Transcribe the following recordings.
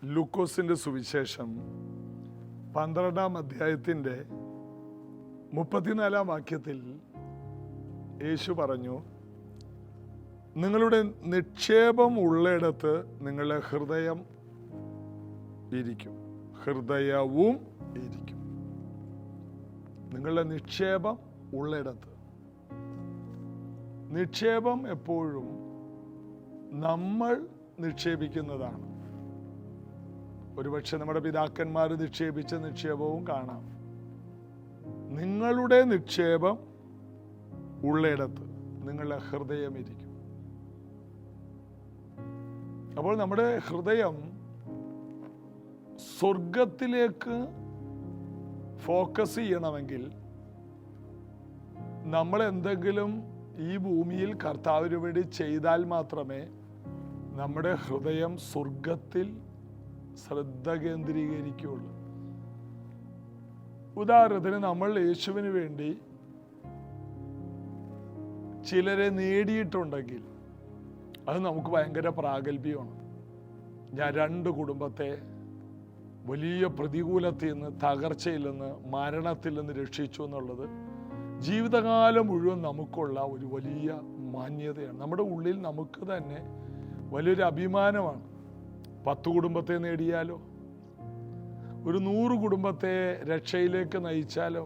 ലൂക്കോസിൻ്റെ സുവിശേഷം 12-ാം അധ്യായത്തിൻ്റെ 34-ാം വാക്യത്തിൽ യേശു പറഞ്ഞു, നിങ്ങളുടെ നിക്ഷേപം ഉള്ളിടത്ത് നിങ്ങളുടെ ഹൃദയവും ഇരിക്കും. നിങ്ങളുടെ നിക്ഷേപം ഉള്ളിടത്ത്. നിക്ഷേപം എപ്പോഴും നമ്മൾ നിക്ഷേപിക്കുന്നതാണ്. ഒരുപക്ഷെ നമ്മുടെ പിതാക്കന്മാർ നിക്ഷേപിച്ച നിക്ഷേപവും കാണാം. നിങ്ങളുടെ നിക്ഷേപം ഉള്ളിടത്ത് നിങ്ങളുടെ ഹൃദയം ഇരിക്കും. അപ്പോൾ നമ്മുടെ ഹൃദയം സ്വർഗത്തിലേക്ക് ഫോക്കസ് ചെയ്യണമെങ്കിൽ നമ്മൾ എന്തെങ്കിലും ഈ ഭൂമിയിൽ കർത്താവിന് വേണ്ടി ചെയ്താൽ മാത്രമേ നമ്മുടെ ഹൃദയം സ്വർഗത്തിൽ ശ്രദ്ധ കേന്ദ്രീകരിക്കുകയുള്ളൂ. ഉദാഹരണത്തിന്, നമ്മൾ യേശുവിന് വേണ്ടി ചിലരെ നേടിയിട്ടുണ്ടെങ്കിൽ അത് നമുക്ക് ഭയങ്കര പ്രാഗൽഭ്യമാണ്. ഞാൻ 2 കുടുംബത്തെ വലിയ പ്രതികൂലത്തിൽ നിന്ന്, തകർച്ചയിൽ നിന്ന്, മരണത്തിൽ നിന്ന് രക്ഷിച്ചു എന്നുള്ളത് ജീവിതകാലം മുഴുവൻ നമുക്കുള്ള ഒരു വലിയ മാന്യതയാണ്. നമ്മുടെ ഉള്ളിൽ നമുക്ക് തന്നെ വലിയൊരു അഭിമാനമാണ്. 10 കുടുംബത്തെ നേടിയാലോ, ഒരു 100 കുടുംബത്തെ രക്ഷയിലേക്ക് നയിച്ചാലോ,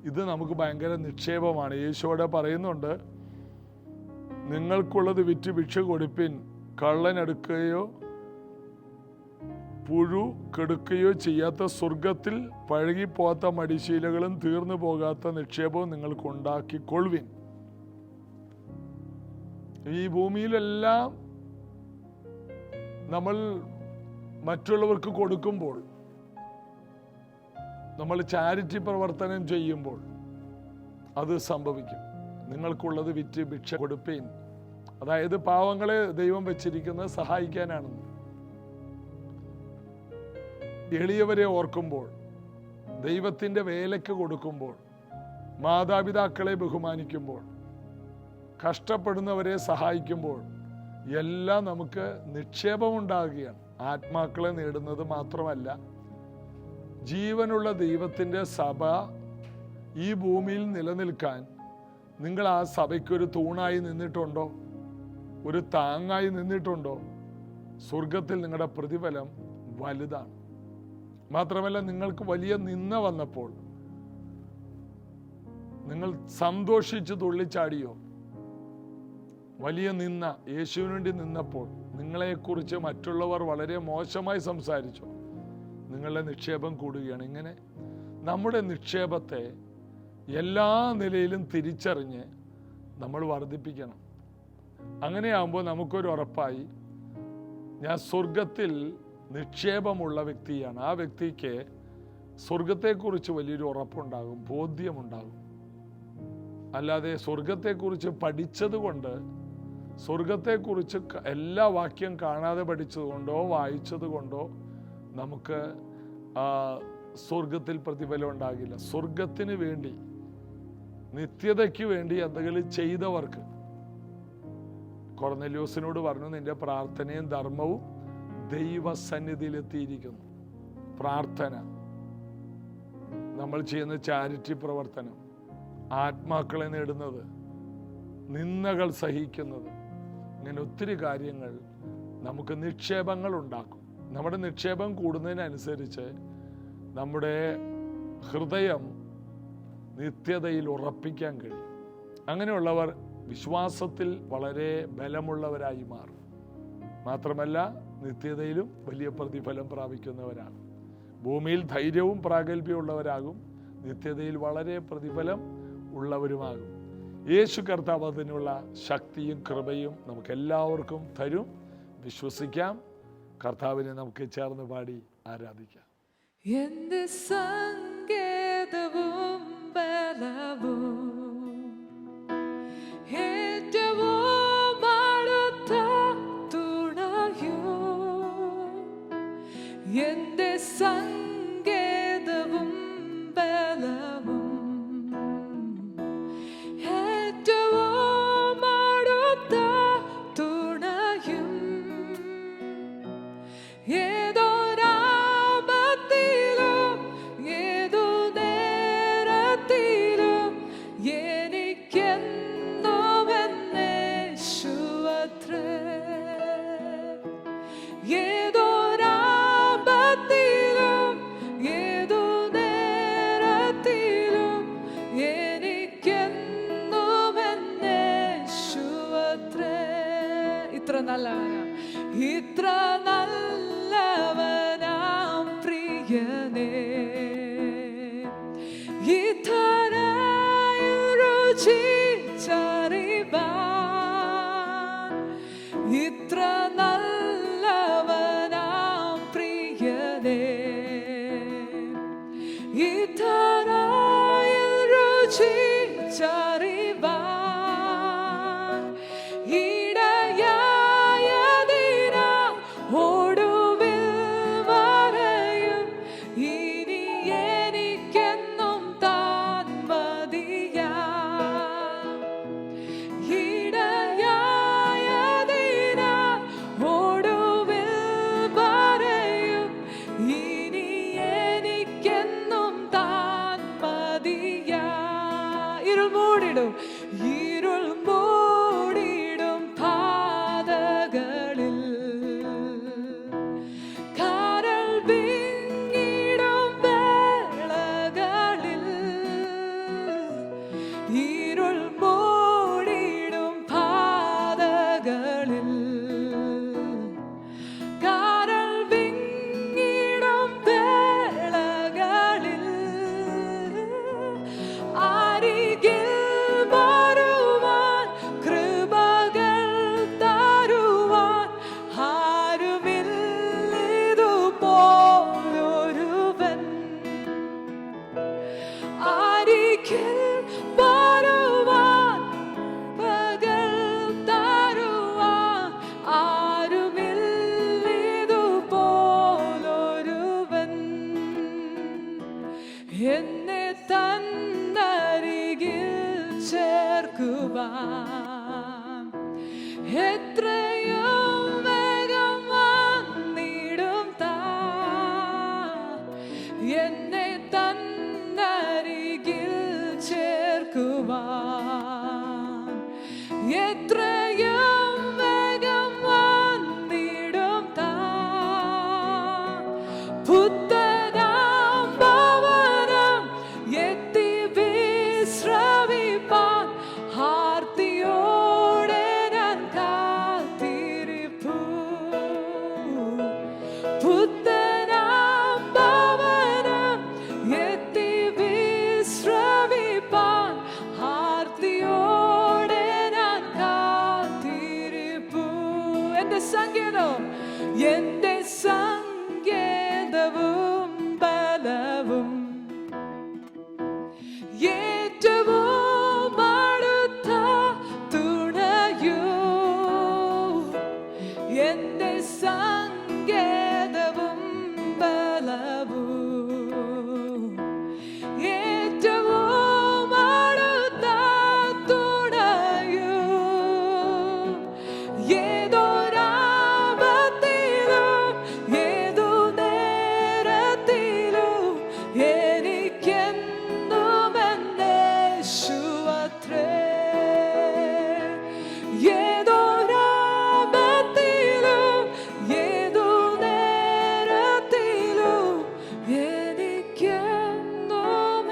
ഇത് നമുക്ക് ഭയങ്കര നിക്ഷേപമാണ്. യേശുവോടെ പറയുന്നുണ്ട്, നിങ്ങൾക്കുള്ളത് വിറ്റ് ഭിക്ഷ കൊടുപ്പിൻ, കള്ളനെടുക്കുകയോ പുഴു കെടുക്കുകയോ ചെയ്യാത്ത സ്വർഗത്തിൽ പഴകിപ്പോകാത്ത മടിശീലകളും തീർന്നു പോകാത്ത നിക്ഷേപവും നിങ്ങൾക്ക് ഉണ്ടാക്കിക്കൊള്ളുവിൻ. ഈ ഭൂമിയിലെല്ലാം നമ്മൾ മറ്റുള്ളവർക്ക് കൊടുക്കുമ്പോൾ, നമ്മൾ ചാരിറ്റി പ്രവർത്തനം ചെയ്യുമ്പോൾ അത് സംഭവിക്കും. നിങ്ങൾക്കുള്ളത് വിറ്റ് ഭിക്ഷ കൊടുപ്പീൻ. അതായത് പാവങ്ങളെ ദൈവം വെച്ചിരിക്കുന്നത് സഹായിക്കാനാണ്. എളിയവരെ ഓർക്കുമ്പോൾ, ദൈവത്തിൻ്റെ വേലയ്ക്ക് കൊടുക്കുമ്പോൾ, മാതാപിതാക്കളെ ബഹുമാനിക്കുമ്പോൾ, കഷ്ടപ്പെടുന്നവരെ സഹായിക്കുമ്പോൾ എല്ലാം നമുക്ക് നിക്ഷേപമുണ്ടാകുകയാണ്. ആത്മാക്കളെ നേടുന്നത് മാത്രമല്ല, ജീവനുള്ള ദൈവത്തിൻ്റെ സഭ ഈ ഭൂമിയിൽ നിലനിൽക്കാൻ നിങ്ങൾ ആ സഭയ്ക്കൊരു തൂണായി നിന്നിട്ടുണ്ടോ? ഒരു താങ്ങായി നിന്നിട്ടുണ്ടോ? സ്വർഗത്തിൽ നിങ്ങളുടെ പ്രതിഫലം വലുതാണ്. മാത്രമല്ല, നിങ്ങൾക്ക് വലിയ നിന്ദ വന്നപ്പോൾ നിങ്ങൾ സന്തോഷിച്ച് തുള്ളിച്ചാടിയോ? വലിയ നിന്ദ യേശുവിന് വേണ്ടി നിന്നപ്പോൾ നിങ്ങളെക്കുറിച്ച് മറ്റുള്ളവർ വളരെ മോശമായി സംസാരിച്ചു. നിങ്ങളുടെ നിക്ഷേപം കൂടുകയാണ്. ഇങ്ങനെ നമ്മുടെ നിക്ഷേപത്തെ എല്ലാ നിലയിലും തിരിച്ചറിഞ്ഞ് നമ്മൾ വർദ്ധിപ്പിക്കണം. അങ്ങനെയാകുമ്പോൾ നമുക്കൊരു ഉറപ്പായി, ഞാൻ സ്വർഗത്തിൽ നിക്ഷേപമുള്ള വ്യക്തിയാണ്. ആ വ്യക്തിക്ക് സ്വർഗത്തെക്കുറിച്ച് വലിയൊരു ഉറപ്പുണ്ടാകും, ബോധ്യമുണ്ടാകും. അല്ലാതെ സ്വർഗത്തെക്കുറിച്ച് പഠിച്ചത് കൊണ്ട്, സ്വർഗത്തെക്കുറിച്ച് എല്ലാ വാക്യം കാണാതെ പഠിച്ചതുകൊണ്ടോ വായിച്ചത് കൊണ്ടോ നമുക്ക് സ്വർഗത്തിൽ പ്രതിഫലം ഉണ്ടാകില്ല. സ്വർഗത്തിന് വേണ്ടി, നിത്യതയ്ക്ക് വേണ്ടി എന്തെങ്കിലും ചെയ്തവർക്ക്, കൊർന്നേല്യോസിനോട് പറഞ്ഞു, നിന്റെ പ്രാർത്ഥനയും ധർമ്മവും ദൈവസന്നിധിയിലെത്തിയിരിക്കുന്നു. പ്രാർത്ഥന, നമ്മൾ ചെയ്യുന്ന ചാരിറ്റി പ്രവർത്തനം, ആത്മാക്കളെ നേടുന്നത്, നിന്ദകൾ സഹിക്കുന്നത്, ഇങ്ങനെ ഒത്തിരി കാര്യങ്ങൾ നമുക്ക് നിക്ഷേപങ്ങൾ ഉണ്ടാക്കും. നമ്മുടെ നിക്ഷേപം കൂടുന്നതിനനുസരിച്ച് നമ്മുടെ ഹൃദയം നിത്യതയിൽ ഉറപ്പിക്കാൻ കഴിയും. അങ്ങനെയുള്ളവർ വിശ്വാസത്തിൽ വളരെ ബലമുള്ളവരായി മാറും. മാത്രമല്ല, നിത്യതയിലും വലിയ പ്രതിഫലം പ്രാപിക്കുന്നവരാകും. ഭൂമിയിൽ ധൈര്യവും പ്രാഗൽഭ്യമുള്ളവരാകും, നിത്യതയിൽ വളരെ പ്രതിഫലം ഉള്ളവരുമാകും. യേശു കർത്താവ് അതിനുള്ള ശക്തിയും കൃപയും നമുക്ക് എല്ലാവർക്കും തരും. വിശ്വസിക്കാം. കർത്താവിനെ നമുക്ക് ചേർന്ന് പാടി ആരാധിക്കാം. എന്റെ സങ്കേതവും ബലവും ഏറ്റവും അടുത്ത തുണയും, എന്റെ സങ്കേതവും ബലവും ഏറ്റവും അടുത്ത തുണയും, എത്രയും വേഗം വന്നിടും എന്നെ തന്നരികിൽ ചേർക്കുവാൻ. എത്രയും വേഗം വന്നിടും പുത്തനാം ഭവനം എത്തി വിശ്രമിപ്പാൻ ആർത്തിയോടെ ഞാൻ കാത്തിരിപ്പു. പുത്തനാം ഭവനം എത്തി വിശ്രമിപ്പാൻ ആർത്തിയോടെ ഞാൻ കാത്തിരിപ്പു. എന്റെ സങ്കേതം, എന്റെ സങ്കേതവും ബലവും ഏറ്റവും അടുത്ത തുണയും. എന്റെ സങ്കേതവും ബലവും ഏറ്റവും അടുത്ത തുണയും. ഏതൊരാപത്തിലും ഏതു നേരത്തിലും എനിക്കെന്നും എന്നേശുവത്രേ. ഏതൊരാപത്തിലും ഏതു നേരത്തിലും എനിക്കെന്നും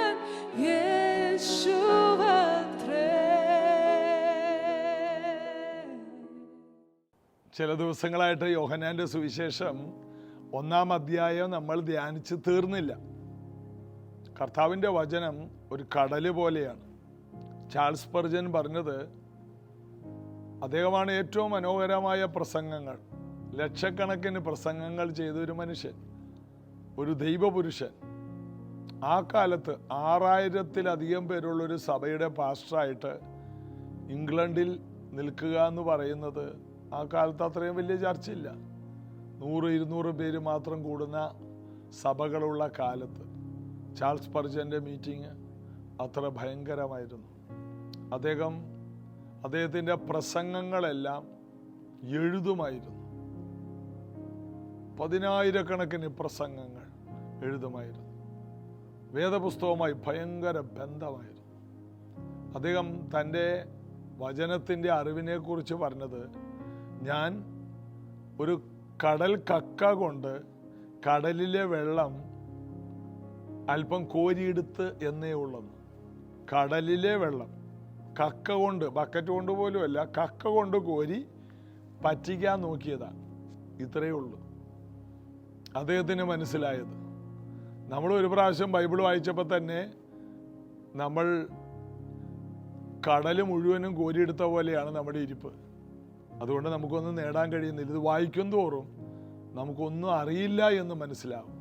യേശുവത്രേ. ചില ദിവസങ്ങളായിട്ട് യോഹന്നാന്റെ സുവിശേഷം 1-ാം അധ്യായം നമ്മൾ ധ്യാനിച്ച് തീർന്നില്ല. കർത്താവിൻ്റെ വചനം ഒരു കടല് പോലെയാണ്. ചാൾസ് സ്പർജൻ പറഞ്ഞത്, അദ്ദേഹമാണ് ഏറ്റവും മനോഹരമായ പ്രസംഗങ്ങൾ, ലക്ഷക്കണക്കിന് പ്രസംഗങ്ങൾ ചെയ്ത ഒരു മനുഷ്യൻ, ഒരു ദൈവപുരുഷൻ. ആ കാലത്ത് 6000-ത്തിലധികം പേരുള്ളൊരു സഭയുടെ പാസ്റ്ററായിട്ട് ഇംഗ്ലണ്ടിൽ നിൽക്കുക എന്ന് പറയുന്നത് ആ കാലത്ത് അത്രയും വലിയ ചർച്ചയില്ല. 100-200 പേര് മാത്രം കൂടുന്ന സഭകളുള്ള കാലത്ത് ചാൾസ് സ്പർജൻ്റെ മീറ്റിംഗ് അത്ര ഭയങ്കരമായിരുന്നു. അദ്ദേഹത്തിൻ്റെ പ്രസംഗങ്ങളെല്ലാം എഴുതുമായിരുന്നു. 10,000-കണക്കിന് പ്രസംഗങ്ങൾ എഴുതുമായിരുന്നു. വേദപുസ്തകവുമായി ഭയങ്കര ബന്ധമായിരുന്നു. അദ്ദേഹം തൻ്റെ വചനത്തിൻ്റെ അറിവിനെക്കുറിച്ച് പറഞ്ഞത്, ഞാൻ ഒരു കടൽ കക്ക കൊണ്ട് കടലിലെ വെള്ളം അല്പം കോരിയെടുത്ത് എന്നേ ഉള്ളെന്ന്. കടലിലെ വെള്ളം കക്ക കൊണ്ട്, ബക്കറ്റ് കൊണ്ട് പോലുമല്ല, കക്ക കൊണ്ട് കോരി പറ്റിക്കാൻ നോക്കിയതാണ്. ഇത്രയേ ഉള്ളൂ അദ്ദേഹത്തിന് മനസ്സിലായത്. നമ്മൾ ഒരു പ്രാവശ്യം ബൈബിൾ വായിച്ചപ്പോൾ തന്നെ നമ്മൾ കടൽ മുഴുവനും കോരിയെടുത്ത പോലെയാണ് നമ്മുടെ ഇരിപ്പ്. അതുകൊണ്ട് നമുക്കൊന്നും നേടാൻ കഴിയുന്നില്ല. ഇത് വായിക്കും തോറും നമുക്കൊന്നും അറിയില്ല എന്ന് മനസ്സിലാവും.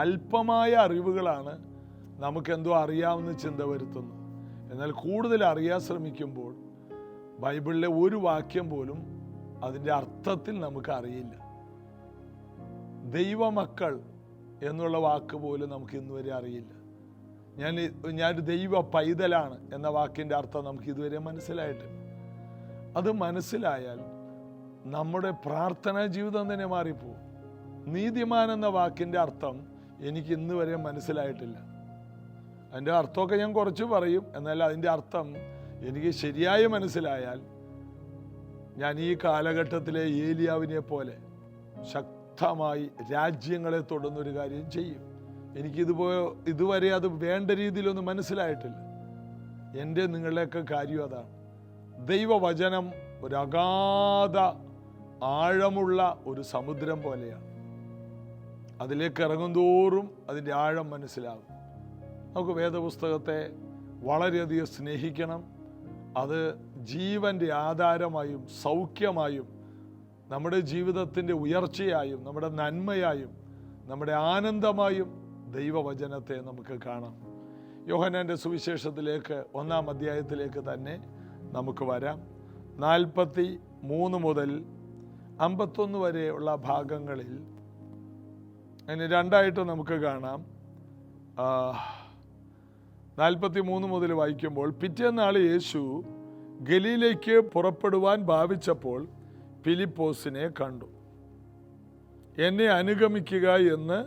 അല്പമായ അറിവുകളാണ് നമുക്കെന്തോ അറിയാവുന്ന ചിന്ത വരുത്തുന്നത്. എന്നാൽ കൂടുതൽ അറിയാൻ ശ്രമിക്കുമ്പോൾ ബൈബിളിലെ ഒരു വാക്യം പോലും അതിൻ്റെ അർത്ഥത്തിൽ നമുക്ക് അറിയില്ല. ദൈവമക്കൾ എന്നുള്ള വാക്ക് പോലും നമുക്ക് ഇന്നുവരെ അറിയില്ല. ഞാനൊരു ദൈവ പൈതലാണ് എന്ന വാക്കിൻ്റെ അർത്ഥം നമുക്ക് ഇതുവരെ മനസ്സിലായിട്ടില്ല. അത് മനസ്സിലായാൽ നമ്മുടെ പ്രാർത്ഥനാ ജീവിതം തന്നെ മാറിപ്പോവും. നീതിമാൻ എന്ന വാക്കിൻ്റെ അർത്ഥം എനിക്ക് ഇന്ന് വരെ മനസ്സിലായിട്ടില്ല. അതിൻ്റെ അർത്ഥമൊക്കെ ഞാൻ കുറച്ച് പറയും. എന്നാൽ അതിൻ്റെ അർത്ഥം എനിക്ക് ശരിയായി മനസ്സിലായാൽ ഞാൻ ഈ കാലഘട്ടത്തിലെ ഏലിയാവിനെ പോലെ ശക്തമായി രാജ്യങ്ങളെ തൊടുന്നൊരു കാര്യം ചെയ്യും. ഇതുവരെ അത് വേണ്ട രീതിയിലൊന്നും മനസ്സിലായിട്ടില്ല. എൻ്റെ നിങ്ങളുടെയൊക്കെ കാര്യം അതാണ്. ദൈവവചനം ഒരു അഗാധ ആഴമുള്ള ഒരു സമുദ്രം പോലെയാണ്. അതിലേക്ക് ഇറങ്ങും തോറും അതിൻ്റെ ആഴം മനസ്സിലാകും. നമുക്ക് വേദപുസ്തകത്തെ വളരെയധികം സ്നേഹിക്കണം. അത് ജീവൻ്റെ ആധാരമായും സൗഖ്യമായും നമ്മുടെ ജീവിതത്തിൻ്റെ ഉയർച്ചയായും നമ്മുടെ നന്മയായും നമ്മുടെ ആനന്ദമായും ദൈവവചനത്തെ നമുക്ക് കാണാം. യോഹന്നാൻ്റെ സുവിശേഷത്തിലേക്ക് 1-ാം അധ്യായത്തിലേക്ക് തന്നെ നമുക്ക് വരാം. 43 മുതൽ 51 വരെയുള്ള ഭാഗങ്ങളിൽ അതിന് രണ്ടായിട്ട് നമുക്ക് കാണാം. 43 മുതൽ വായിക്കുമ്പോൾ, പിറ്റേന്നാൾ യേശു ഗലീലയ്ക്ക് പുറപ്പെടുവാൻ ഭാവിച്ചപ്പോൾ ഫിലിപ്പോസിനെ കണ്ടു. എന്നെ അനുഗമിക്കുക എന്ന്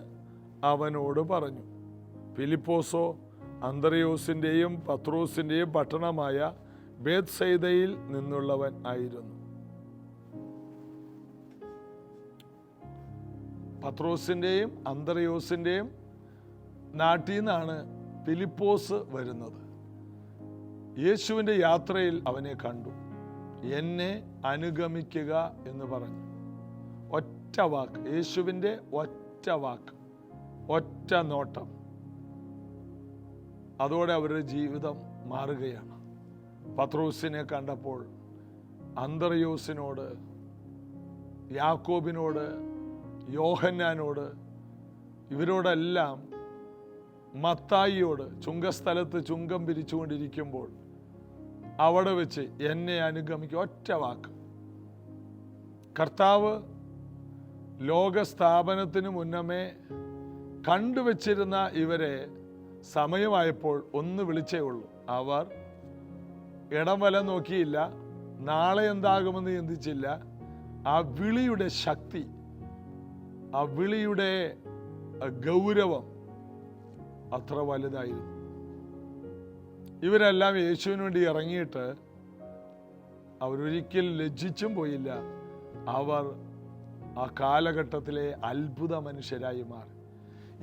അവനോട് പറഞ്ഞു. ഫിലിപ്പോസോ അന്ത്രയോസിൻ്റെയും പത്രോസിൻ്റെയും പട്ടണമായ ബേത്സയിദയിൽ നിന്നുള്ളവൻ ആയിരുന്നു. പത്രോസിൻ്റെയും അന്ത്രയോസിൻ്റെയും നാട്ടിൽ നിന്നാണ് ഫിലിപ്പോസ് വരുന്നത്. യേശുവിൻ്റെ യാത്രയിൽ അവനെ കണ്ടു. എന്നെ അനുഗമിക്കുക എന്ന് പറഞ്ഞു. ഒറ്റ വാക്ക്, യേശുവിൻ്റെ ഒറ്റ വാക്ക്, ഒറ്റ നോട്ടം, അതോടെ അവരുടെ ജീവിതം മാറുകയാണ്. പത്രോസിനെ കണ്ടപ്പോൾ അന്ത്രയോസിനോട്, യാക്കോബിനോട്, യോഹന്നാനോട്, ഇവരോടെല്ലാം മത്തായിയോട് ചുങ്കസ്ഥലത്ത് ചുങ്കം പിരിച്ചുകൊണ്ടിരിക്കുമ്പോൾ അവിടെ വെച്ച് എന്നെ അനുഗമിക്കുക, ഒറ്റ വാക്ക്. കർത്താവ് ലോകസ്ഥാപനത്തിന് മുന്നമേ കണ്ടുവച്ചിരുന്ന ഇവരെ സമയമായപ്പോൾ ഒന്ന് വിളിച്ചേ ഉള്ളൂ. അവർ ഇടം വലം നോക്കിയില്ല, നാളെ എന്താകുമെന്ന് ചിന്തിച്ചില്ല. ആ വിളിയുടെ ശക്തി, ആ വിളിയുടെ ഗൗരവം അത്ര വലുതായിരുന്നു. ഇവരെല്ലാം യേശുവിന് വേണ്ടി ഇറങ്ങിയിട്ട് അവരൊരിക്കലും ലജ്ജിച്ചും പോയില്ല. അവർ ആ കാലഘട്ടത്തിലെ അത്ഭുത മനുഷ്യരായി മാറി.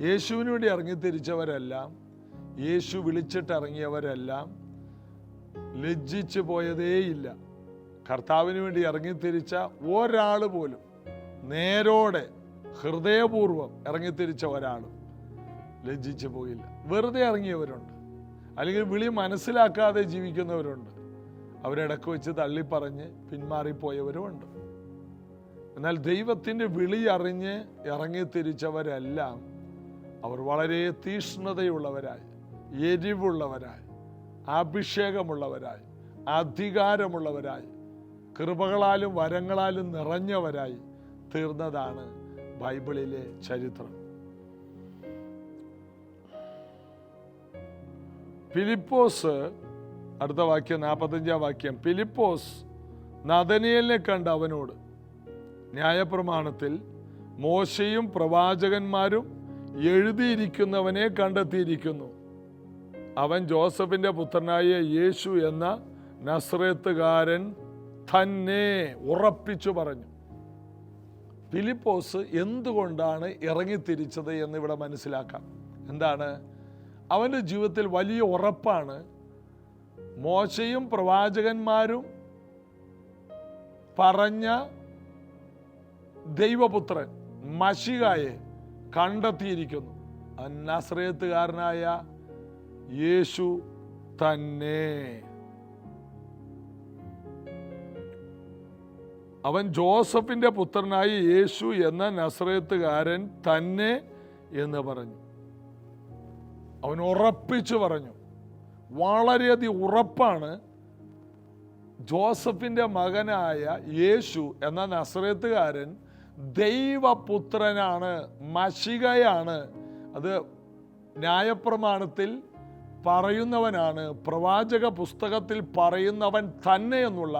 യേശുവിന് വേണ്ടി ഇറങ്ങിത്തിരിച്ചവരെല്ലാം, യേശു വിളിച്ചിട്ടിറങ്ങിയവരെല്ലാം ലജ്ജിച്ചു പോയതേയില്ല. കർത്താവിന് വേണ്ടി ഇറങ്ങിത്തിരിച്ച ഒരാൾ പോലും, നേരോടെ ഹൃദയപൂർവ്വം ഇറങ്ങിത്തിരിച്ച ഒരാളും ലജ്ജിച്ചു പോയില്ല. വെറുതെ ഇറങ്ങിയവരുണ്ട്, അല്ലെങ്കിൽ വിളി മനസ്സിലാക്കാതെ ജീവിക്കുന്നവരുണ്ട്. അവരിടക്ക് വെച്ച് തള്ളിപ്പറഞ്ഞ് പിന്മാറിപ്പോയവരുമുണ്ട്. എന്നാൽ ദൈവത്തിൻ്റെ വിളി അറിഞ്ഞ് ഇറങ്ങിത്തിരിച്ചവരെല്ലാം അവർ വളരെ തീഷ്ണതയുള്ളവരായി, എരിവുള്ളവരായി, അഭിഷേകമുള്ളവരായി, അധികാരമുള്ളവരായി, കൃപകളാലും വരങ്ങളാലും നിറഞ്ഞവരായി തീർന്നതാണ് ബൈബിളിലെ ചരിത്രം. ഫിലിപ്പോസ്, അടുത്ത വാക്യം 45-ാം വാക്യം. ഫിലിപ്പോസ് നഥനയേലിനെ കണ്ട് അവനോട്, ന്യായപ്രമാണത്തിൽ മോശയും പ്രവാചകന്മാരും എഴുതിയിരിക്കുന്നവനെ കണ്ടെത്തിയിരിക്കുന്നു. അവൻ ജോസഫിന്റെ പുത്രനായ യേശു എന്ന നസ്രേത്തുകാരൻ തന്നെ ഉറപ്പിച്ചു പറഞ്ഞു. ഫിലിപ്പോസ് എന്തുകൊണ്ടാണ് ഇറങ്ങിത്തിരിച്ചത് എന്നിവിടെ മനസ്സിലാക്കാം. എന്താണ്? അവൻ്റെ ജീവിതത്തിൽ വലിയ ഉറപ്പാണ്. മോശയും പ്രവാചകന്മാരും പറഞ്ഞ ദൈവപുത്രൻ മശിഹായെ കണ്ടെത്തിയിരിക്കുന്നു. നസ്രേത്തുകാരനായ യേശു തന്നെ. അവൻ ജോസഫിന്റെ പുത്രനായ യേശു എന്ന നസ്രേത്തുകാരൻ തന്നെ എന്ന് പറഞ്ഞു. അവൻ ഉറപ്പിച്ചു പറഞ്ഞു. വളരെയധികം ഉറപ്പാണ്. ജോസഫിന്റെ മകനായ യേശു എന്ന നസ്രേത്തുകാരൻ ദൈവപുത്രനാണ്, മശിഹയാണ്. അത് ന്യായപ്രമാണത്തിൽ പറയുന്നവനാണ്, പ്രവാചക പുസ്തകത്തിൽ പറയുന്നവൻ തന്നെ എന്നുള്ള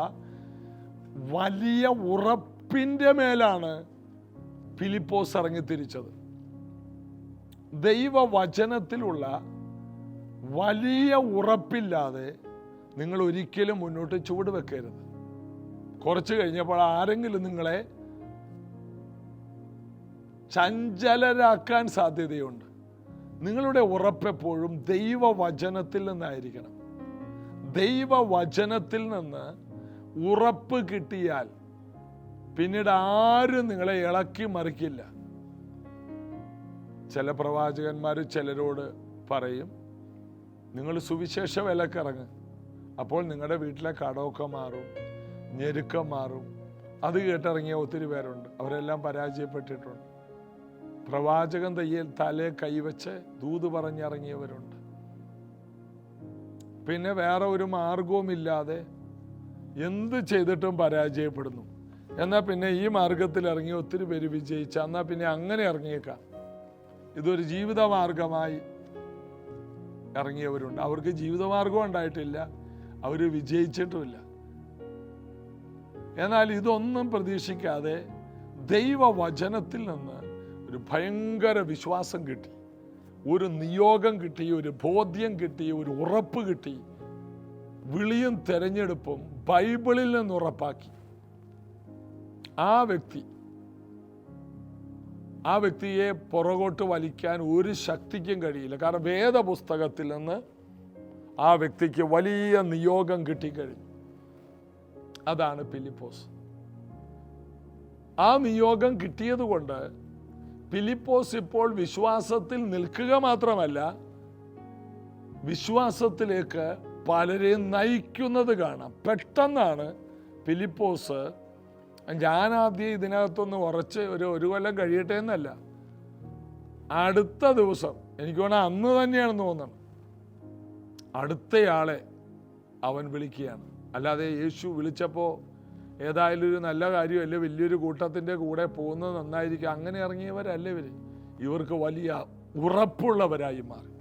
വലിയ ഉറപ്പിൻ്റെ മേലാണ് ഫിലിപ്പോസ് ഇറങ്ങിത്തിരിച്ചത്. ദൈവവചനത്തിലുള്ള വലിയ ഉറപ്പില്ലാതെ നിങ്ങൾ ഒരിക്കലും മുന്നോട്ട് ചുവട് വെക്കരുത്. കുറച്ച് കഴിഞ്ഞപ്പോൾ ആരെങ്കിലും നിങ്ങളെ ചഞ്ചലരാക്കാൻ സാധ്യതയുണ്ട്. നിങ്ങളുടെ ഉറപ്പെപ്പോഴും ദൈവവചനത്തിൽ നിന്നായിരിക്കണം. ദൈവവചനത്തിൽ നിന്ന് ഉറപ്പ് കിട്ടിയാൽ പിന്നീട് ആരും നിങ്ങളെ ഇളക്കി മറിക്കില്ല. ചില പ്രവാചകന്മാർ ചിലരോട് പറയും, നിങ്ങൾ സുവിശേഷ വിലക്കിറങ്ങ്, അപ്പോൾ നിങ്ങളുടെ വീട്ടിലെ കടമൊക്കെ മാറും, ഞെരുക്കം മാറും. അത് കേട്ടിറങ്ങിയ ഒത്തിരി പേരുണ്ട്. അവരെല്ലാം പരാജയപ്പെട്ടിട്ടുണ്ട്. പ്രവാചകൻ തലേ കൈവച്ച് ദൂത് പറഞ്ഞിറങ്ങിയവരുണ്ട്. പിന്നെ വേറെ ഒരു മാർഗവുമില്ലാതെ എന്ത് ചെയ്തിട്ടും പരാജയപ്പെടുന്നു. എന്നാൽ പിന്നെ ഈ മാർഗത്തിൽ ഇറങ്ങി ഒത്തിരി പേര് വിജയിച്ച, എന്നാൽ പിന്നെ അങ്ങനെ ഇറങ്ങിയേക്കാം. ഇതൊരു ജീവിതമാർഗമായി ഇറങ്ങിയവരുണ്ട്. അവർക്ക് ജീവിതമാർഗം ഉണ്ടായിട്ടില്ല, അവർ വിജയിച്ചിട്ടുമില്ല. എന്നാൽ ഇതൊന്നും പ്രതീക്ഷിക്കാതെ ദൈവവചനത്തിൽ നിന്ന് ഒരു ഭയങ്കര വിശ്വാസം കിട്ടി, ഒരു നിയോഗം കിട്ടി, ഒരു ബോധ്യം കിട്ടി, ഒരു ഉറപ്പ് കിട്ടി. വിളിയും തെരഞ്ഞെടുപ്പും ബൈബിളിൽ നിന്ന് ഉറപ്പാക്കി. ആ വ്യക്തിയെ പുറകോട്ട് വലിക്കാൻ ഒരു ശക്തിക്കും കഴിയില്ല. കാരണം വേദപുസ്തകത്തിൽ നിന്ന് ആ വ്യക്തിക്ക് വലിയ നിയോഗം കിട്ടിക്കഴിഞ്ഞു. അതാണ് ഫിലിപ്പോസ്. ആ നിയോഗം കിട്ടിയത് കൊണ്ട് ഫിലിപ്പോസ് ഇപ്പോൾ വിശ്വാസത്തിൽ നിൽക്കുക മാത്രമല്ല, വിശ്വാസത്തിലേക്ക് പലരെയും നയിക്കുന്നത് കാണാം. പെട്ടെന്നാണ് ഫിലിപ്പോസ്, ഞാനാദ്യം ഇതിനകത്തൊന്ന് ഉറച്ച് ഒരു കൊല്ലം കഴിയട്ടെ എന്നല്ല, അടുത്ത ദിവസം, എനിക്ക് തോന്നുന്നു അന്ന് തന്നെയാണെന്ന് തോന്നണം, അടുത്തയാളെ അവൻ വിളിക്കുകയാണ്. അല്ലാതെ യേശു വിളിച്ചപ്പോൾ ഏതായാലും ഒരു നല്ല കാര്യമല്ലേ, വലിയൊരു കൂട്ടത്തിൻ്റെ കൂടെ പോകുന്നത് നന്നായിരിക്കും, അങ്ങനെ ഇറങ്ങിയവരല്ല ഇവർക്ക് വലിയ ഉറപ്പുള്ളവരായി മാറി,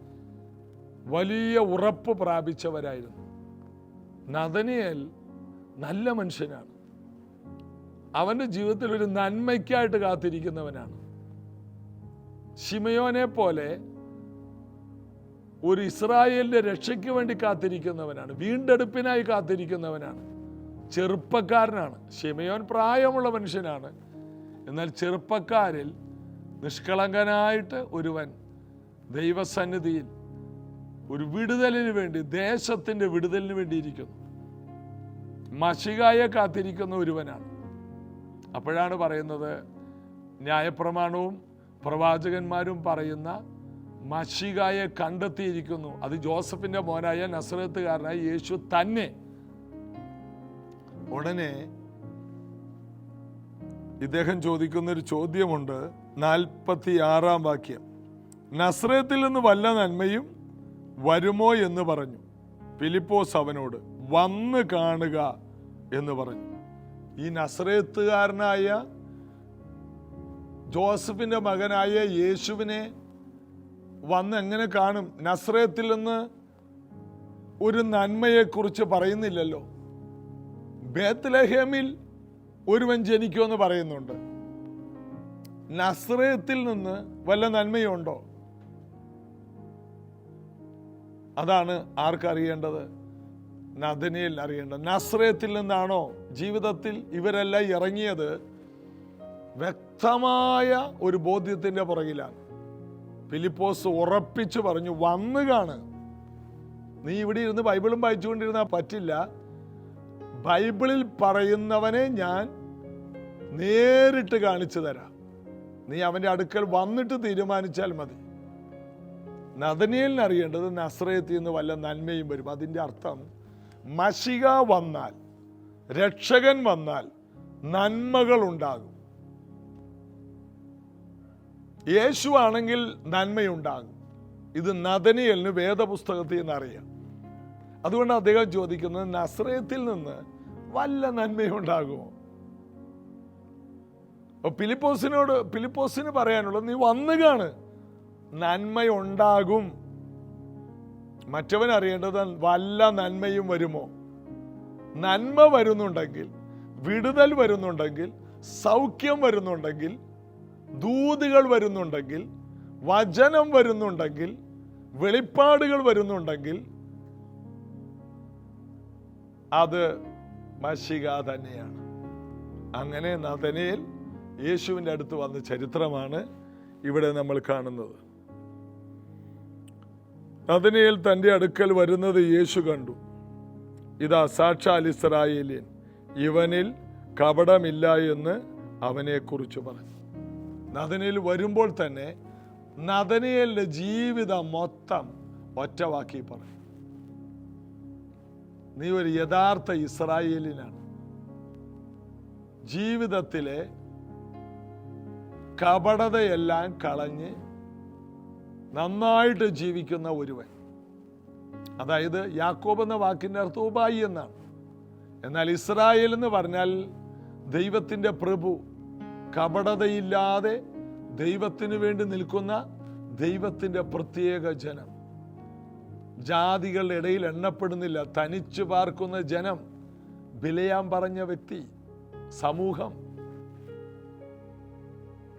വലിയ ഉറപ്പ് പ്രാപിച്ചവരായിരുന്നു. നഥനയേൽ നല്ല മനുഷ്യനാണ്. അവൻ്റെ ജീവിതത്തിൽ ഒരു നന്മയ്ക്കായിട്ട് കാത്തിരിക്കുന്നവനാണ്. ശിമയോനെ പോലെ ഒരു ഇസ്രായേലിന്റെ രക്ഷയ്ക്ക് വേണ്ടി കാത്തിരിക്കുന്നവനാണ്, വീണ്ടെടുപ്പിനായി കാത്തിരിക്കുന്നവനാണ്, ചെറുപ്പക്കാരനാണ്. ശിമയോൻ പ്രായമുള്ള മനുഷ്യനാണ്, എന്നാൽ ചെറുപ്പക്കാരിൽ നിഷ്കളങ്കനായിട്ട് ഒരുവൻ ദൈവസന്നിധിയിൽ ഒരു വിടുതലിന് വേണ്ടി, ദേശത്തിന്റെ വിടുതലിന് വേണ്ടിയിരിക്കുന്നു, മശികായെ കാത്തിരിക്കുന്ന ഒരുവനാണ്. അപ്പോഴാണ് പറയുന്നത്, ന്യായപ്രമാണവും പ്രവാചകന്മാരും പറയുന്ന മശികായെ കണ്ടെത്തിയിരിക്കുന്നു, അത് ജോസഫിന്റെ മോനായ നസറത്തുകാരനായ യേശു തന്നെ. ഉടനെ ഇദ്ദേഹം ചോദിക്കുന്നൊരു ചോദ്യമുണ്ട്, 46-ാം വാക്യം. നസ്രത്തിൽ നിന്ന് വല്ല നന്മയും വരുമോ എന്ന് പറഞ്ഞു. ഫിലിപ്പോസ് അവനോട് വന്ന് കാണുക എന്ന് പറഞ്ഞു. ഈ നസ്രത്തുകാരനായ ജോസഫിന്റെ മകനായ യേശുവിനെ വന്ന് എങ്ങനെ കാണും? നസ്രത്തിൽ നിന്ന് ഒരു നന്മയെക്കുറിച്ച് പറയുന്നില്ലല്ലോ. ബേത്ലഹേമിൽ ഒരുവൻ ജനിക്കുമെന്ന് പറയുന്നുണ്ട്. നസ്രത്തിൽ നിന്ന് വല്ല നന്മയുണ്ടോ? അതാണ് ആർക്കറിയേണ്ടത്? നഥനയേൽ അറിയേണ്ടത്. നസ്രത്തിൽ നിന്നാണോ ജീവിതത്തിൽ ഇവരെല്ലാം ഇറങ്ങിയത്? വ്യക്തമായ ഒരു ബോധ്യത്തിന്റെ പുറകിലാണ്. ഫിലിപ്പോസ് ഉറപ്പിച്ചു പറഞ്ഞു, വന്ന് കാണ്. നീ ഇവിടെ ഇരുന്ന് ബൈബിളും വായിച്ചുകൊണ്ടിരുന്നാൽ പറ്റില്ല. ബൈബിളിൽ പറയുന്നവനെ ഞാൻ നേരിട്ട് കാണിച്ചു തരാം. നീ അവന്റെ അടുക്കൽ വന്നിട്ട് തീരുമാനിച്ചാൽ മതി. നഥനയേലിന് അറിയേണ്ടത് നസ്രയത്തിൽ നിന്ന് വല്ല നന്മയും വരും. അതിൻ്റെ അർത്ഥം മശിക വന്നാൽ, രക്ഷകൻ വന്നാൽ നന്മകൾ ഉണ്ടാകും. യേശു ആണെങ്കിൽ നന്മയുണ്ടാകും. ഇത് നഥനയേലിന് വേദപുസ്തകത്തിൽ നിന്ന് അറിയാം. അതുകൊണ്ട് അദ്ദേഹം ചോദിക്കുന്നത്, നസ്രയത്തിൽ നിന്ന് വല്ല നന്മയുണ്ടാകുമോ? അപ്പൊ ഫിലിപ്പോസിന് പറയാനുള്ളത്, നീ വന്നു കാണ്, നന്മയുണ്ടാകും. മറ്റവൻ അറിയേണ്ടത് വല്ല നന്മയും വരുമോ? നന്മ വരുന്നുണ്ടെങ്കിൽ, വിടുതൽ വരുന്നുണ്ടെങ്കിൽ, സൗഖ്യം വരുന്നുണ്ടെങ്കിൽ, ദൂതുകൾ വരുന്നുണ്ടെങ്കിൽ, വചനം വരുന്നുണ്ടെങ്കിൽ, വെളിപ്പാടുകൾ വരുന്നുണ്ടെങ്കിൽ അത് മശിക തന്നെയാണ്. അങ്ങനെ നഥനയേൽ യേശുവിൻ്റെ അടുത്ത് വന്ന ചരിത്രമാണ് ഇവിടെ നമ്മൾ കാണുന്നത്. നഥനയേൽ തൻ്റെ അടുക്കൽ വരുന്നത് യേശു കണ്ടു. ഇതാ സാക്ഷാൽ ഇസ്രായേലിയൻ, ഇവനിൽ കപടമില്ല എന്ന് അവനെക്കുറിച്ച് പറഞ്ഞു. നഥനയേൽ വരുമ്പോൾ തന്നെ നഥനയേലിന്റെ ജീവിതം മൊത്തം ഒറ്റവാക്കി പറഞ്ഞു, നീ ഒരു യഥാർത്ഥ ഇസ്രായേലിനാണ്. ജീവിതത്തിലെ കപടതയെല്ലാം കളഞ്ഞ് നന്നായിട്ട് ജീവിക്കുന്ന ഒരുവൻ. അതായത് യാക്കോബ് എന്ന വാക്കിൻ്റെ അർത്ഥം ഉപായി എന്നാണ്. എന്നാൽ ഇസ്രായേൽ എന്ന് പറഞ്ഞാൽ ദൈവത്തിൻ്റെ പ്രഭു, കപടതയില്ലാതെ ദൈവത്തിന് വേണ്ടി നിൽക്കുന്ന ദൈവത്തിൻ്റെ പ്രത്യേക ജനം. ജാതികളുടെ ഇടയിൽ എണ്ണപ്പെടുന്നില്ല, തനിച്ചു പാർക്കുന്ന ജനം. ബിലെയാം പറഞ്ഞ വ്യക്തി സമൂഹം.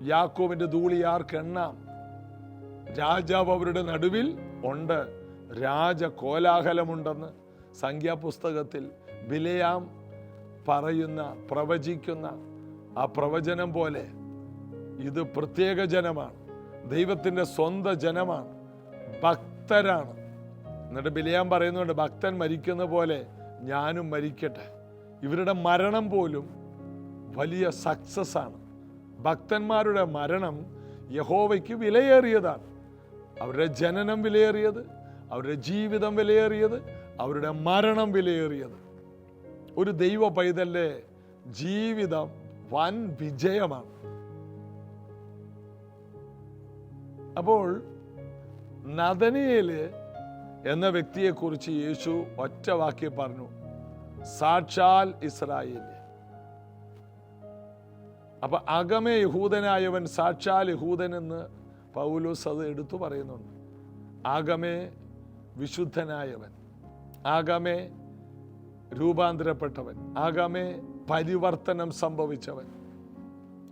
യാക്കോബിന്റെ ധൂളി ആർക്കെണ്ണാം? രാജാവ് അവരുടെ നടുവിൽ ഉണ്ട്, രാജകോലാഹലമുണ്ടെന്ന് സംഖ്യാപുസ്തകത്തിൽ ബിലെയാം പറയുന്ന, പ്രവചിക്കുന്ന ആ പ്രവചനം പോലെ ഇത് പ്രത്യേക ജനമാണ്, ദൈവത്തിൻ്റെ സ്വന്തം ജനമാണ്, ഭക്തരാണ്. എന്നിട്ട് ബിലെയാം പറയുന്നുണ്ട്, ഭക്തൻ മരിക്കുന്ന പോലെ ഞാനും മരിക്കട്ടെ. ഇവരുടെ മരണം പോലും വലിയ സക്സസ് ആണ്. ഭക്തന്മാരുടെ മരണം യഹോവയ്ക്ക് വിലയേറിയതാണ്. അവരുടെ ജനനം വിലയേറിയത്, അവരുടെ ജീവിതം വിലയേറിയത്, അവരുടെ മരണം വിലയേറിയത്. ഒരു ദൈവ പൈതലിന്റെ ജീവിതം വൻ വിജയമാണ്. അപ്പോൾ നഥനയേൽ എന്ന വ്യക്തിയെക്കുറിച്ച് യേശു ഒറ്റ വാക്യം പറഞ്ഞു, സാക്ഷാൽ ഇസ്രായേൽ. അപ്പൊ അകമേ യഹൂദനായവൻ സാക്ഷാൽ യഹൂദൻ എന്ന് പൗലോസ് അത് എടുത്തു പറയുന്നുണ്ട്. ആകമേ വിശുദ്ധനായവൻ, ആകമേ രൂപാന്തരപ്പെട്ടവൻ, ആകമേ പരിവർത്തനം സംഭവിച്ചവൻ.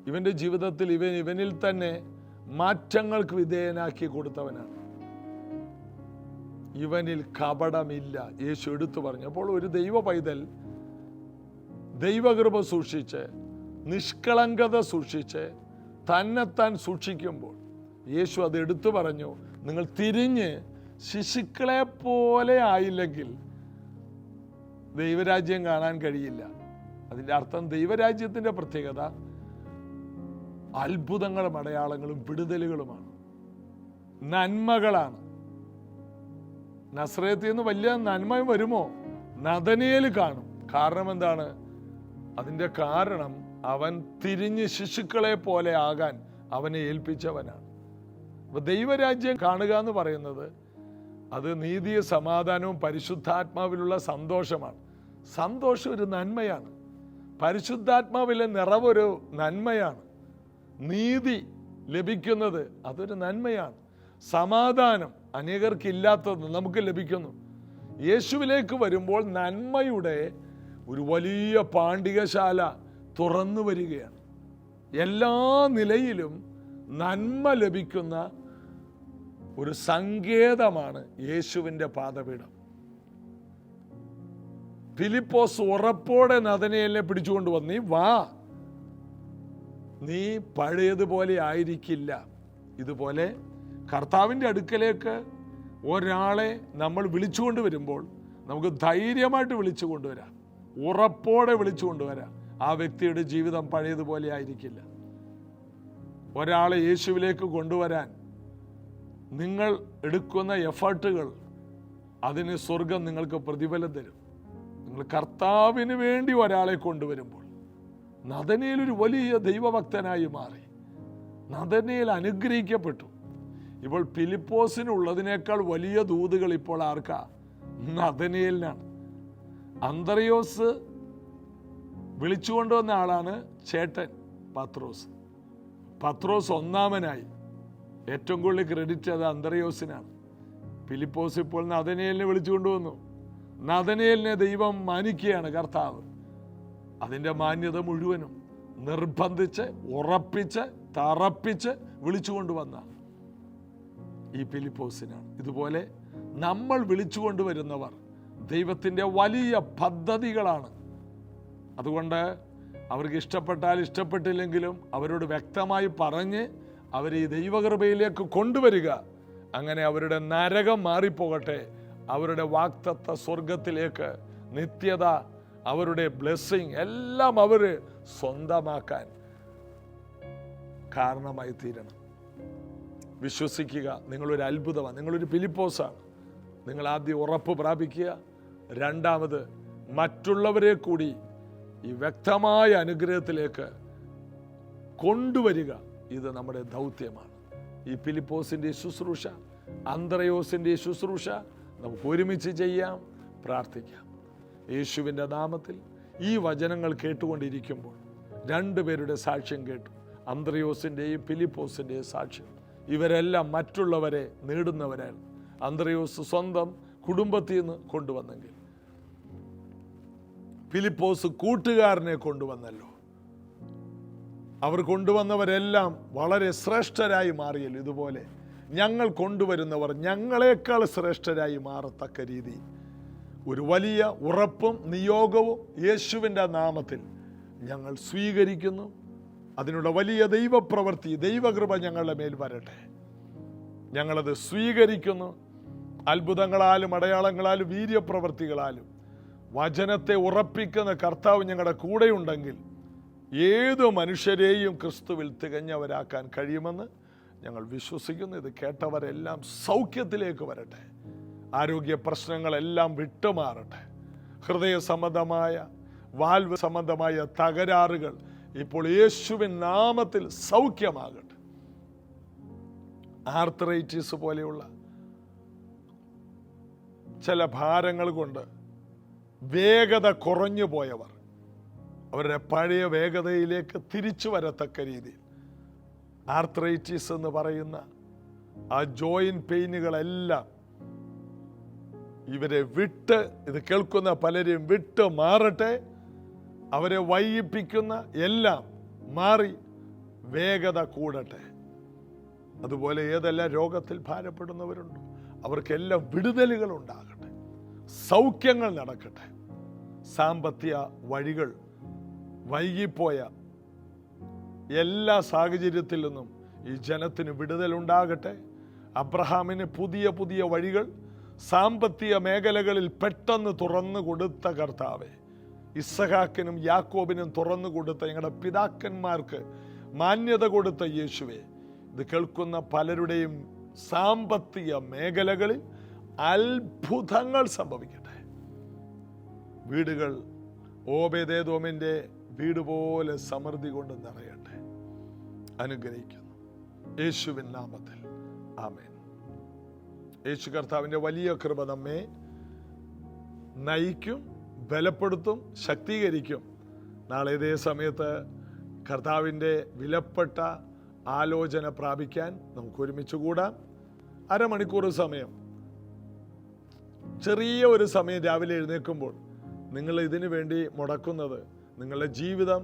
ഇവന്റെ ജീവിതത്തിൽ ഇവനിൽ തന്നെ മാറ്റങ്ങൾക്ക് വിധേയനാക്കി കൊടുത്തവനാണ്. ഇവനിൽ കപടമില്ല, യേശു എടുത്തു പറഞ്ഞു. അപ്പോൾ ഒരു ദൈവ പൈതൽ ദൈവകൃപ സൂക്ഷിച്ച്, നിഷ്കളങ്കത സൂക്ഷിച്ച്, തന്നെത്താൻ സൂക്ഷിക്കുമ്പോൾ യേശു അത് എടുത്തു പറഞ്ഞു, നിങ്ങൾ തിരിഞ്ഞ് ശിശുക്കളെ പോലെ ആയില്ലെങ്കിൽ ദൈവരാജ്യം കാണാൻ കഴിയില്ല. അതിൻ്റെ അർത്ഥം ദൈവരാജ്യത്തിൻ്റെ പ്രത്യേകത അത്ഭുതങ്ങളും അടയാളങ്ങളും വിടുതലുകളുമാണ്, നന്മകളാണ്. നസ്രയത്തിൽ നിന്ന് വലിയ നന്മ വരുമോ? നഥനയേൽ കാണും. കാരണം എന്താണ്? അതിൻ്റെ കാരണം അവൻ തിരിഞ്ഞ് ശിശുക്കളെ പോലെ ആകാൻ അവനെ ഏൽപ്പിച്ചവനാണ്. അപ്പൊ ദൈവരാജ്യം കാണുക എന്ന് പറയുന്നത് അത് നീതിയും സമാധാനവും പരിശുദ്ധാത്മാവിലുള്ള സന്തോഷമാണ്. സന്തോഷം ഒരു നന്മയാണ്. പരിശുദ്ധാത്മാവിലെ നിറവൊരു നന്മയാണ്. നീതി ലഭിക്കുന്നത് അതൊരു നന്മയാണ്. സമാധാനം അനേകർക്കില്ലാത്തത് നമുക്ക് ലഭിക്കുന്നു. യേശുവിലേക്ക് വരുമ്പോൾ നന്മയുടെ ഒരു വലിയ പാണ്ഡികശാല തുറന്നു വരികയാണ്. എല്ലാ നിലയിലും നന്മ ലഭിക്കുന്ന ഒരു സങ്കേതമാണ് യേശുവിൻ്റെ പാദപീഠം. ഫിലിപ്പോസ് ഉറപ്പോടെ നഥനയേലിനെ പിടിച്ചുകൊണ്ട് വന്നു, നീ വാ, നീ പഴയതുപോലെ ആയിരിക്കില്ല. ഇതുപോലെ കർത്താവിൻ്റെ അടുക്കലേക്ക് ഒരാളെ നമ്മൾ വിളിച്ചുകൊണ്ട് വരുമ്പോൾ നമുക്ക് ധൈര്യമായിട്ട് വിളിച്ചു കൊണ്ടുവരാം, ഉറപ്പോടെ വിളിച്ചു കൊണ്ടുവരാം. ആ വ്യക്തിയുടെ ജീവിതം പഴയതുപോലെ ആയിരിക്കില്ല. ഒരാളെ യേശുവിലേക്ക് കൊണ്ടുവരാൻ നിങ്ങൾ എടുക്കുന്ന എഫർട്ടുകൾ, അതിന് സ്വർഗം നിങ്ങൾക്ക് പ്രതിഫലം തരും. നിങ്ങൾ കർത്താവിന് വേണ്ടി ഒരാളെ കൊണ്ടുവരുമ്പോൾ, നഥനയേൽ ഒരു വലിയ ദൈവഭക്തനായി മാറി. നഥനയേൽ അനുഗ്രഹിക്കപ്പെട്ടു. ഇപ്പോൾ ഫിലിപ്പോസിനുള്ളതിനേക്കാൾ വലിയ ദൂതുകൾ ഇപ്പോൾ ആർക്കാ? നഥനയേലിനാണ്. അന്ത്രയോസ് വിളിച്ചുകൊണ്ടുവന്ന ആളാണ് ചേട്ടൻ പത്രോസ്. പത്രോസ് ഒന്നാമനായി. ഏറ്റവും കൂടുതൽ ക്രെഡിറ്റ് അത് അന്ത്രയോസിനാണ്. ഫിലിപ്പോസ് ഇപ്പോൾ നഥനയേലിനെ വിളിച്ചുകൊണ്ടുവന്നു. നഥനയേലിനെ ദൈവം മാനിക്കുകയാണ് കർത്താവ്. അതിൻ്റെ മാന്യത മുഴുവനും നിർബന്ധിച്ച്, ഉറപ്പിച്ച്, തറപ്പിച്ച് വിളിച്ചുകൊണ്ടുവന്ന ഈ ഫിലിപ്പോസിനാണ്. ഇതുപോലെ നമ്മൾ വിളിച്ചുകൊണ്ടുവരുന്നവർ ദൈവത്തിൻ്റെ വലിയ പദ്ധതികളാണ്. അതുകൊണ്ട് അവർക്ക് ഇഷ്ടപ്പെട്ടാൽ ഇഷ്ടപ്പെട്ടില്ലെങ്കിലും അവരോട് വ്യക്തമായി പറഞ്ഞ് അവരെ ഈ ദൈവകൃപയിലേക്ക് കൊണ്ടുവരിക. അങ്ങനെ അവരുടെ നരകം മാറിപ്പോകട്ടെ, അവരുടെ വാഗ്ദത്ത സ്വർഗത്തിലേക്ക്, നിത്യത, അവരുടെ ബ്ലെസ്സിങ് എല്ലാം അവർ സ്വന്തമാക്കാൻ കാരണമായി തീരണം. വിശ്വസിക്കുക, നിങ്ങളൊരു അത്ഭുതമാണ്, നിങ്ങളൊരു ഫിലിപ്പോസാണ്. നിങ്ങൾ ആദ്യം ഉറപ്പ് പ്രാപിക്കുക. രണ്ടാമത് മറ്റുള്ളവരെ കൂടി ഈ വ്യക്തമായ അനുഗ്രഹത്തിലേക്ക് കൊണ്ടുവരിക. ഇത് നമ്മുടെ ദൗത്യമാണ്. ഈ ഫിലിപ്പോസിൻ്റെ ശുശ്രൂഷ, അന്ത്രയോസിൻ്റെ ശുശ്രൂഷ നമുക്ക് ഒരുമിച്ച് ചെയ്യാം, പ്രാർത്ഥിക്കാം. യേശുവിൻ്റെ നാമത്തിൽ ഈ വചനങ്ങൾ കേട്ടുകൊണ്ടിരിക്കുമ്പോൾ രണ്ടുപേരുടെ സാക്ഷ്യം കേട്ടു, അന്ത്രയോസിൻ്റെയും ഫിലിപ്പോസിൻ്റെയും സാക്ഷ്യം. ഇവരെല്ലാം മറ്റുള്ളവരെ നേടുന്നവരാണ്. അന്ത്രയോസ് സ്വന്തം കുടുംബത്തിൽ നിന്ന് കൊണ്ടുവന്നെങ്കിൽ ഫിലിപ്പോസ് കൂട്ടുകാരനെ കൊണ്ടുവന്നല്ലോ. അവർ കൊണ്ടുവന്നവരെല്ലാം വളരെ ശ്രേഷ്ഠരായി മാറിയല്ലോ. ഇതുപോലെ ഞങ്ങൾ കൊണ്ടുവരുന്നവർ ഞങ്ങളെക്കാൾ ശ്രേഷ്ഠരായി മാറത്തക്ക രീതി ഒരു വലിയ ഉറപ്പും നിയോഗവും യേശുവിൻ്റെ നാമത്തിൽ ഞങ്ങൾ സ്വീകരിക്കുന്നു. അതിനുള്ള വലിയ ദൈവപ്രവൃത്തി, ദൈവകൃപ ഞങ്ങളുടെ മേൽ വരട്ടെ. ഞങ്ങളത് സ്വീകരിക്കുന്നു. അത്ഭുതങ്ങളാലും അടയാളങ്ങളാലും വീര്യപ്രവൃത്തികളാലും വചനത്തെ ഉറപ്പിക്കുന്ന കർത്താവ് ഞങ്ങളുടെ കൂടെയുണ്ടെങ്കിൽ ഏതു മനുഷ്യരെയും ക്രിസ്തുവിൽ തികഞ്ഞവരാക്കാൻ കഴിയുമെന്ന് ഞങ്ങൾ വിശ്വസിക്കുന്നു. ഇത് കേട്ടവരെല്ലാം സൗഖ്യത്തിലേക്ക് വരട്ടെ. ആരോഗ്യ പ്രശ്നങ്ങളെല്ലാം വിട്ടുമാറട്ടെ. ഹൃദയ സംബന്ധമായ, വാൽവ് സംബന്ധമായ തകരാറുകൾ ഇപ്പോൾ യേശുവിൻ നാമത്തിൽ സൗഖ്യമാകട്ടെ. ആർത്രൈറ്റിസ് പോലെയുള്ള ചില ഭാരങ്ങൾ കൊണ്ട് വേഗത കുറഞ്ഞു പോയവർ അവരുടെ പഴയ വേഗതയിലേക്ക് തിരിച്ചു വരത്തക്ക രീതിയിൽ ആർത്രൈറ്റിസ് എന്ന് പറയുന്ന ആ ജോയിന്റ് പെയിനുകളെല്ലാം ഇവരെ വിട്ട്, ഇത് കേൾക്കുന്ന പലരെയും വിട്ട് മാറട്ടെ. അവരെ വൈകിപ്പിക്കുന്ന എല്ലാം മാറി വേഗത കൂടട്ടെ. അതുപോലെ ഏതെല്ലാം രോഗത്തിൽ ഭാരപ്പെടുന്നവരുണ്ടോ അവർക്കെല്ലാം വിടുതലുകൾ ഉണ്ടാകട്ടെ, സൗഖ്യങ്ങൾ നടക്കട്ടെ. സാമ്പത്തിക വഴികൾ വൈകിപ്പോയ എല്ലാ സാഹചര്യത്തിൽ നിന്നും ഈ ജനത്തിന് വിടുതലുണ്ടാകട്ടെ. അബ്രഹാമിന് പുതിയ പുതിയ വഴികൾ സാമ്പത്തിക മേഖലകളിൽ പെട്ടെന്ന് തുറന്നു കൊടുത്ത കർത്താവേ, ഇസ്ഹാക്കിനും യാക്കോബിനും തുറന്നു കൊടുത്ത ഞങ്ങളുടെ പിതാക്കന്മാർക്ക് മാന്യത കൊടുത്ത യേശുവേ, ഇത് കേൾക്കുന്ന പലരുടെയും സാമ്പത്തിക മേഖലകളിൽ അത്ഭുതങ്ങൾ സംഭവിക്കട്ടെ. വീടുകൾ ഓബേദേദോമിൻ്റെ വീട് പോലെ സമൃദ്ധി കൊണ്ട് നിറയട്ടെ. അനുഗ്രഹിക്കുന്നു യേശുവിൻ നാമത്തിൽ, ആമേൻ. യേശു കർത്താവിൻ്റെ വലിയ കൃപ നമ്മെ നയിക്കും, ബലപ്പെടുത്തും, ശക്തീകരിക്കും. നാളെ ഇതേ സമയത്ത് കർത്താവിൻ്റെ വിലപ്പെട്ട ആലോചന പ്രാപിക്കാൻ നമുക്ക് ഒരുമിച്ച് കൂടാം. അരമണിക്കൂർ സമയം, ചെറിയ ഒരു സമയം രാവിലെ എഴുന്നേൽക്കുമ്പോൾ നിങ്ങൾ ഇതിനു വേണ്ടി മുടക്കുന്നത് നിങ്ങളുടെ ജീവിതം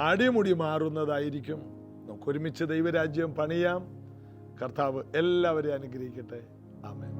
അടിമുടി മാറുന്നതായിരിക്കും. നമുക്ക് ഒരുമിച്ച് ദൈവരാജ്യം പണിയാം. കർത്താവ് എല്ലാവരെയും അനുഗ്രഹിക്കട്ടെ. ആമേൻ.